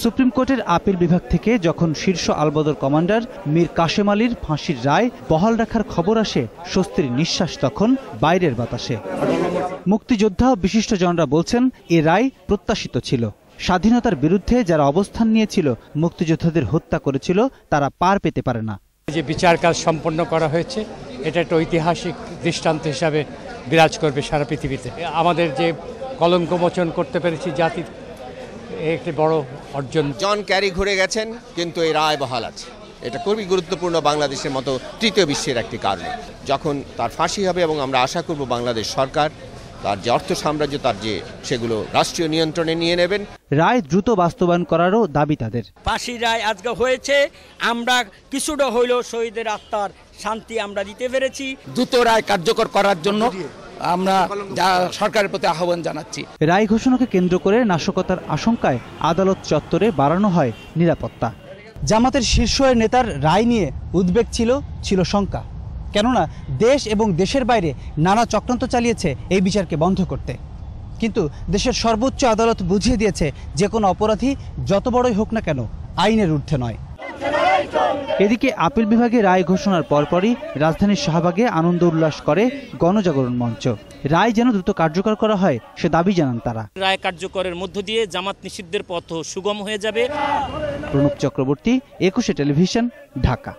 Supreme কোর্টের appeal বিভাগ থেকে যখন শীর্ষ আলবদর কমান্ডার মীর কাশেম আলীর ফাঁসির রায় বহাল রাখার খবর আসে, স্বস্তির নিঃশ্বাস তখন বাইরের বাতাসে। মুক্তিযোদ্ধা ও বিশিষ্টজনরা বলছেন, এ রায় প্রত্যাশিত ছিল। স্বাধীনতার বিরুদ্ধে যারা অবস্থান নিয়েছিল, মুক্তিযোদ্ধাদের হত্যা করেছিল, তারা পার পেতে পারে না। যে বিচার কাজ সম্পন্ন করা হয়েছে, এটা একটা ঐতিহাসিক দৃষ্টান্ত হিসাবে বিরাজ করবে সারা পৃথিবীতে। আমাদের যে কলঙ্ক মোচন করতে পেরেছি জাতির, একটি বড় অর্জন। জন ক্যারি ঘুরে গেছেন, কিন্তু এই রায় বহাল আছে। এটা খুবই গুরুত্বপূর্ণ বাংলাদেশের মতো তৃতীয় বিশ্বের একটি কারণ। যখন তার ফাঁসি হবে এবং আমরা আশা করব বাংলাদেশ সরকার তার যে অর্থ সাম্রাজ্য সেগুলো রাষ্ট্রীয় নিয়ন্ত্রণে নিয়ে নেবেন। রায় দ্রুত বাস্তবায়ন করারও দাবি তাদের। ফাঁসির রায় আজকে হয়েছে, আমরা কিছুটা হইলেও শহীদের আত্মার শান্তি আমরা দিতে পেরেছি। দ্রুত রায় কার্যকর করার জন্য আমরা সরকারের প্রতি আহ্বান জানাচ্ছি। রায় ঘোষণাকে কেন্দ্র করে নাশকতার আশঙ্কায় আদালত চত্বরে বাড়ানো হয় নিরাপত্তা। জামাতের শীর্ষ নেতার রায় নিয়ে উদ্বেগ ছিল শঙ্কা। কেননা দেশ এবং দেশের বাইরে নানা চক্রান্ত চালিয়েছে এই বিচারকে বন্ধ করতে। কিন্তু দেশের সর্বোচ্চ আদালত বুঝিয়ে দিয়েছে, যে কোনো অপরাধী যত বড়ই হোক না কেন, আইনের ঊর্ধ্বে নয়। এদিকে আপিল বিভাগে রায় ঘোষণার পরপরই রাজধানীর শাহবাগে আনন্দ উল্লাস করে গণজাগরণ মঞ্চ। রায় যেন দ্রুত কার্যকর করা হয়, সে দাবি জানান তারা। রায় কার্যকরের মধ্য দিয়ে জামাত নিষিদ্ধের পথ সুগম হয়ে যাবে। প্রণব চক্রবর্তী, 21 টেলিভিশন, ঢাকা।